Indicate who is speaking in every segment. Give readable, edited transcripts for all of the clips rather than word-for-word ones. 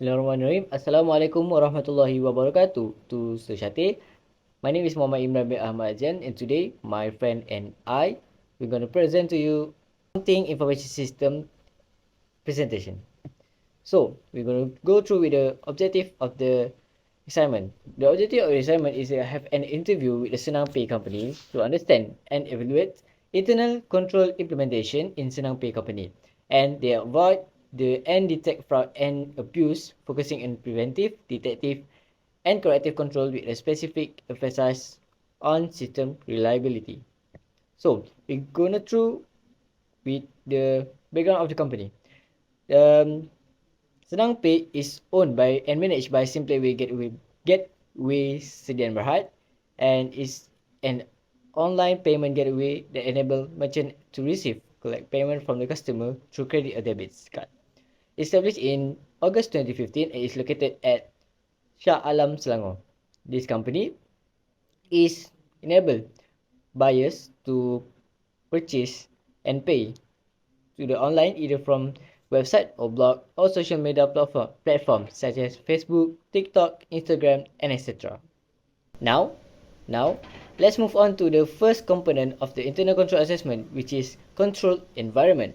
Speaker 1: Bismillahirrahmanirrahim. Assalamualaikum warahmatullahi wabarakatuh. To Sushati. My name is Muhammad Imran bin Ahmad Jan, and today my friend and we're going to present to you accounting information system presentation. So we're going to go through with the objective of the assignment. The objective of the assignment is to have an interview with the Senang Pay company to understand and evaluate internal control implementation in Senang Pay company, and they avoid and detect fraud and abuse, focusing on preventive, detective, and corrective control with a specific emphasis on system reliability. So we're gonna through with the background of the company. Senang Pay is owned by and managed by Simply Gateway Sedian Berhad, and is an online payment gateway that enable merchant to collect payment from the customer through credit or debit card. Established in August 2015 and is located at Shah Alam, Selangor. This company is enable buyers to purchase and pay to the online either from website or blog or social media platforms such as Facebook, TikTok, Instagram, and etc. Now, let's move on to the first component of the internal control assessment, which is control environment.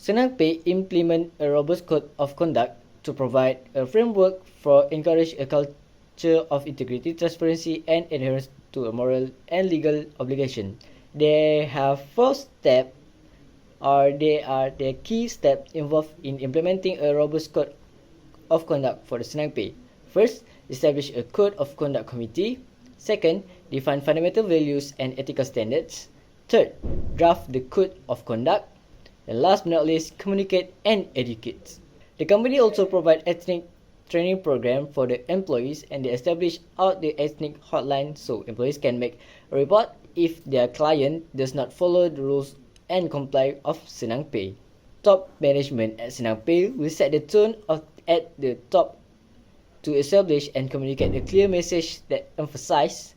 Speaker 1: Senang Pay implement a robust code of conduct to provide a framework for encourage a culture of integrity, transparency, and adherence to a moral and legal obligation. They have four steps, or they are the key steps involved in implementing a robust code of conduct for the Senang Pay. First, establish a code of conduct committee. Second, define fundamental values and ethical standards. Third, draft the code of conduct. And last but not least, communicate and educate. The company also provides ethnic training program for the employees, and they establish out the ethnic hotline so employees can make a report if their client does not follow the rules and comply of Senang Pay. Top management at Senang Pay will set the tone at the top to establish and communicate a clear message that emphasizes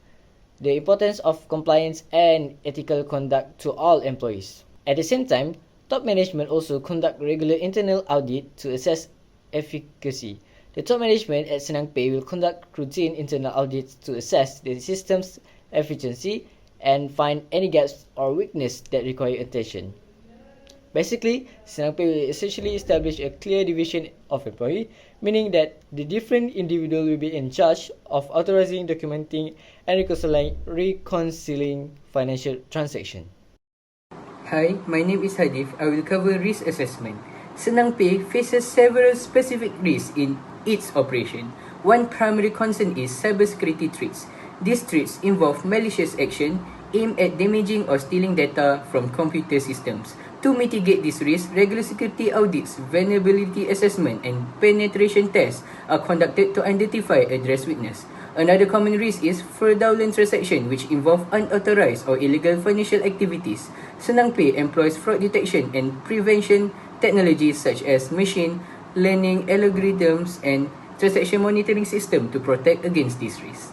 Speaker 1: the importance of compliance and ethical conduct to all employees. At the same time, top management also conduct regular internal audit to assess efficacy. The top management at Senang Pay will conduct routine internal audits to assess the system's efficiency and find any gaps or weakness that require attention. Basically, Senang Pay will essentially establish a clear division of employee, meaning that the different individual will be in charge of authorizing, documenting, and reconciling financial transactions.
Speaker 2: Hi, my name is Hadif. I will cover risk assessment. Senang Pay faces several specific risks in its operation. One primary concern is cybersecurity threats. These threats involve malicious action aimed at damaging or stealing data from computer systems. To mitigate this risk, regular security audits, vulnerability assessment, and penetration tests are conducted to identify address weakness. Another common risk is fraudulent transactions, which involve unauthorized or illegal financial activities. Senang Pay employs fraud detection and prevention technologies such as machine learning algorithms and transaction monitoring system to protect against these risks.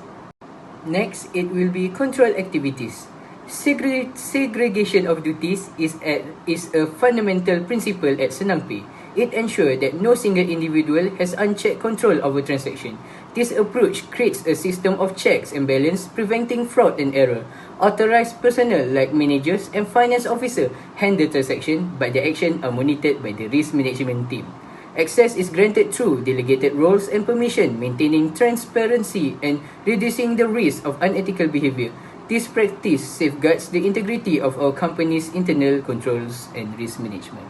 Speaker 2: Next, it will be control activities. Segregation of duties is a fundamental principle at Senang Pay. It ensures that no single individual has unchecked control over transaction. This approach creates a system of checks and balance, preventing fraud and error. Authorized personnel like managers and finance officers handle transaction, but their actions are monitored by the risk management team. Access is granted through delegated roles and permission, maintaining transparency and reducing the risk of unethical behavior. This practice safeguards the integrity of our company's internal controls and risk management.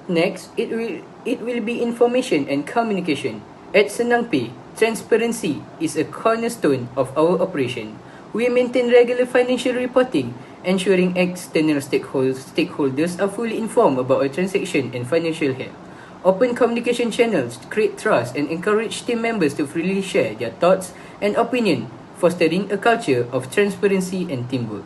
Speaker 2: Next, it will be information and communication. At Senang Pay, transparency is a cornerstone of our operation. We maintain regular financial reporting, ensuring external stakeholders are fully informed about our transaction and financial health. Open communication channels create trust and encourage team members to freely share their thoughts and opinion, fostering a culture of transparency and teamwork.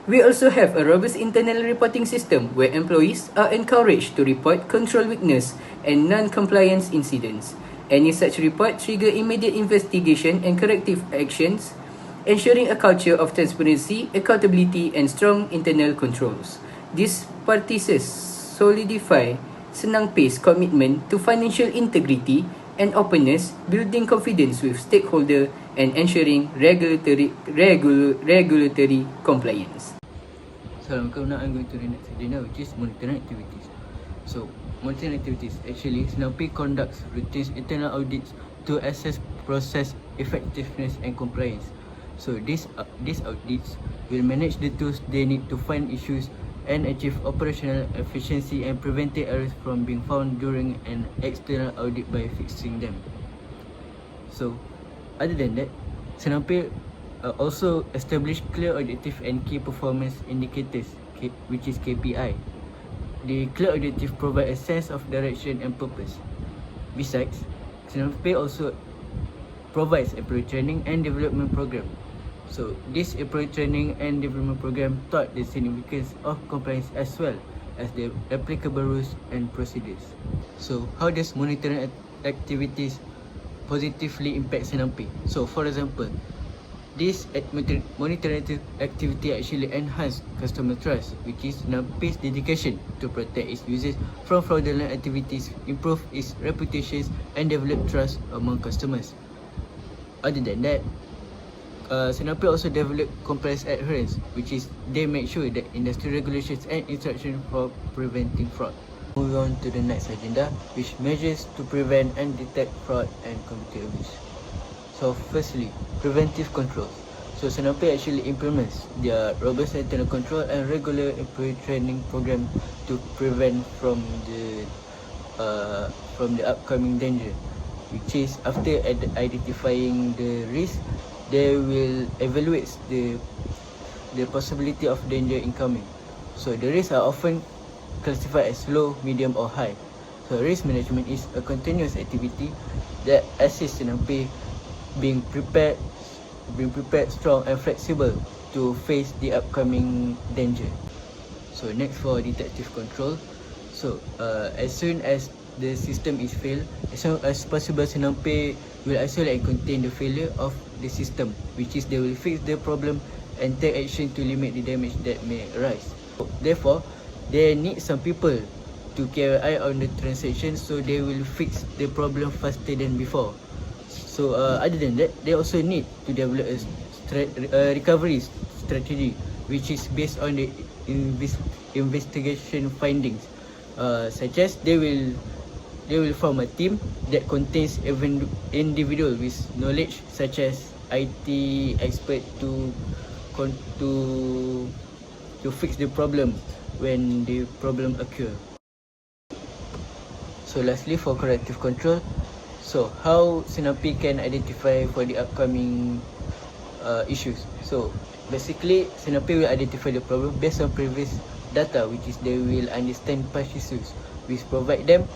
Speaker 2: We also have a robust internal reporting system where employees are encouraged to report control weakness and non-compliance incidents. Any such report trigger immediate investigation and corrective actions, ensuring a culture of transparency, accountability, and strong internal controls. These practices solidify Senang Pay's commitment to financial integrity and openness, building confidence with stakeholder and ensuring regulatory compliance.
Speaker 3: Assalamualaikum. Now I'm going to the next agenda, which is monitoring activities. So, monitoring activities actually, Sinapi conducts routine internal audits to assess process effectiveness and compliance. So, these audits will manage the tools they need to find issues and achieve operational efficiency and preventing errors from being found during an external audit by fixing them. So, other than that, Sinapi also establish clear objective and key performance indicators, which is KPI. The clear objective provide a sense of direction and purpose. Besides, Sinapi also provides employee training and development program. So, this employee training and development program taught the significance of compliance as well as the applicable rules and procedures. So, how does monitoring activities positively impact Sinapi? So, for example, this monitoring activity actually enhance customer trust, which is Sinapi's dedication to protect its users from fraudulent activities, improve its reputation, and develop trust among customers. Other than that, Sinapi also develop compliance adherence, which is they make sure that industry regulations and instructions for preventing fraud. Moving on to the next agenda, which measures to prevent and detect fraud and computer abuse. So firstly, preventive controls. So Sinapi actually implements their robust internal control and regular employee training program to prevent from the upcoming danger, which is after identifying the risk, they will evaluate the possibility of danger incoming. So the risks are often classified as low, medium or high. So risk management is a continuous activity that assists Sinapi being prepared, strong and flexible to face the upcoming danger. So next for detective control. So as soon as the system is failed, as soon as possible, Sinapi will isolate and contain the failure of the system, which is they will fix the problem and take action to limit the damage that may arise. Therefore, they need some people to keep an eye on the transaction, so they will fix the problem faster than before. So other than that, they also need to develop a recovery strategy, which is based on the investigation findings, such as they will form a team that contains individual with knowledge such as IT expert to fix the problem when the problem occur. So lastly, for corrective control, so how Sinapi can identify for the upcoming issues. So basically, Sinapi will identify the problem based on previous data, which is they will understand past issues, which provide them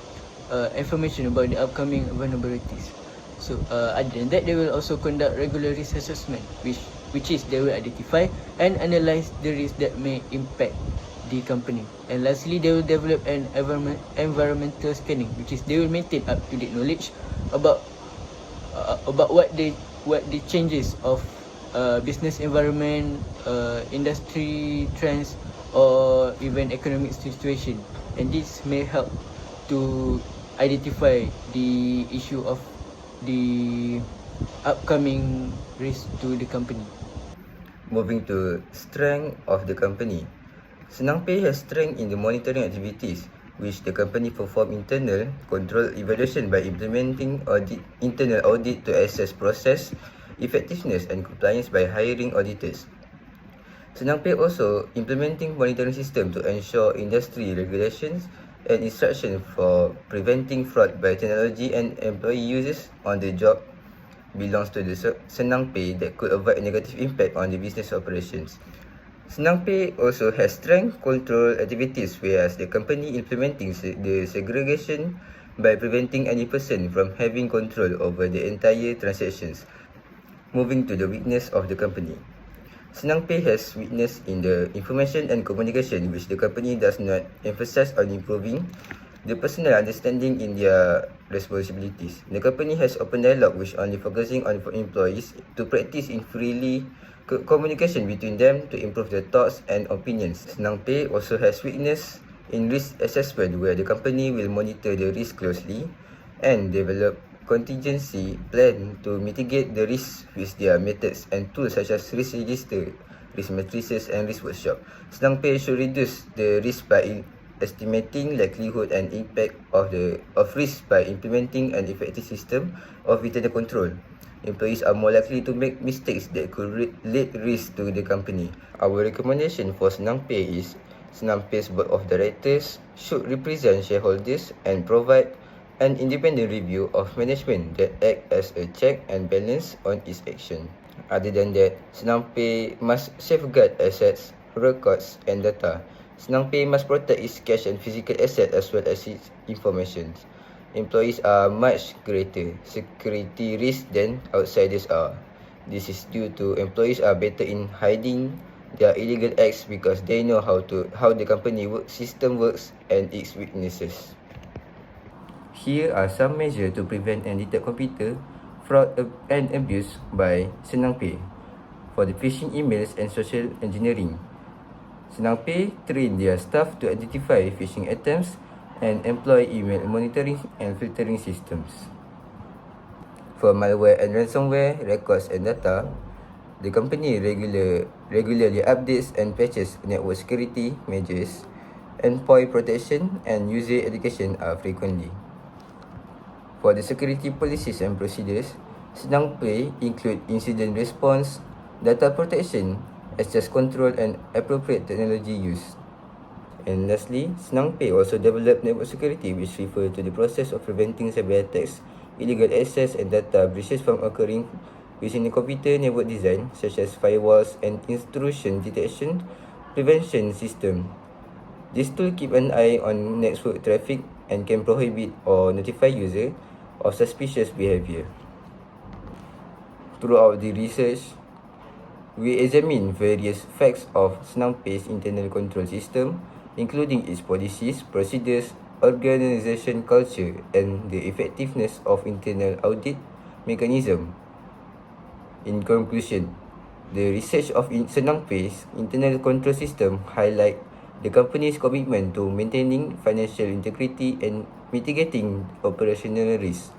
Speaker 3: information about the upcoming vulnerabilities. So other than that, they will also conduct regular risk assessment, which is they will identify and analyze the risks that may impact the company. And lastly, they will develop an environmental scanning, which is they will maintain up-to-date knowledge about what the changes of business environment, industry trends, or even economic situation, and this may help to identify the issue of the upcoming risk to the company.
Speaker 4: Moving to strength of the company. Senangpay has strength in the monitoring activities, which the company perform internal control evaluation by implementing internal audit to assess process, effectiveness and compliance by hiring auditors. Senangpay also implementing monitoring system to ensure industry regulations and instruction for preventing fraud by technology and employee users on the job belongs to the Senangpay that could avoid a negative impact on the business operations. Senangpay also has strength control activities, whereas the company implementing the segregation by preventing any person from having control over the entire transactions. Moving to the weakness of the company. Senangpay has weakness in the information and communication, which the company does not emphasize on improving the personal understanding in their responsibilities. The company has open dialogue, which only focusing on employees to practice in freely communication between them to improve their thoughts and opinions. Senangpay also has weakness in risk assessment, where the company will monitor the risk closely and develop contingency plan to mitigate the risk with their methods and tools such as risk register, risk matrices and risk workshop. Senang Pay should reduce the risk by estimating likelihood and impact of risk by implementing an effective system of internal control. Employees are more likely to make mistakes that could lead risk to the company. Our recommendation for Senang Pay is Senang Pay's board of directors should represent shareholders and provide an independent review of management that act as a check and balance on its action. Other than that, Senang Pay must safeguard assets, records and data. Senang Pay must protect its cash and physical asset as well as its information. Employees are much greater security risk than outsiders are. This is due to employees are better in hiding their illegal acts because they know how the company system works and its weaknesses. Here are some measures to prevent and detect computer fraud and abuse by Senang Pay. For the phishing emails and social engineering, Senang Pay train their staff to identify phishing attempts and employ email monitoring and filtering systems. For malware and ransomware records and data, the company regularly updates and patches network security measures, endpoint protection and user education are frequently. For the security policies and procedures, Senang Pay include incident response, data protection, access control and appropriate technology use. And lastly, Senang Pay also developed network security, which refer to the process of preventing cyber attacks, illegal access and data breaches from occurring using the computer network design such as firewalls and intrusion detection prevention system. This tool keep an eye on network traffic and can prohibit or notify user of suspicious behavior. Throughout the research, we examine various facts of Senang Pay's internal control system, including its policies, procedures, organization culture, and the effectiveness of internal audit mechanism. In conclusion, the research of Senang Pay's internal control system highlight the company's commitment to maintaining financial integrity and mitigating operational risk.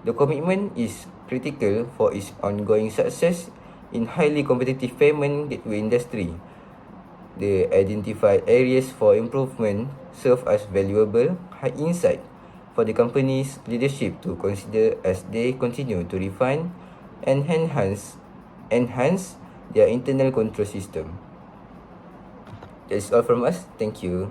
Speaker 4: The commitment is critical for its ongoing success in highly competitive payment gateway industry. The identified areas for improvement serve as valuable insight for the company's leadership to consider as they continue to refine and enhance their internal control system. That's all from us. Thank you.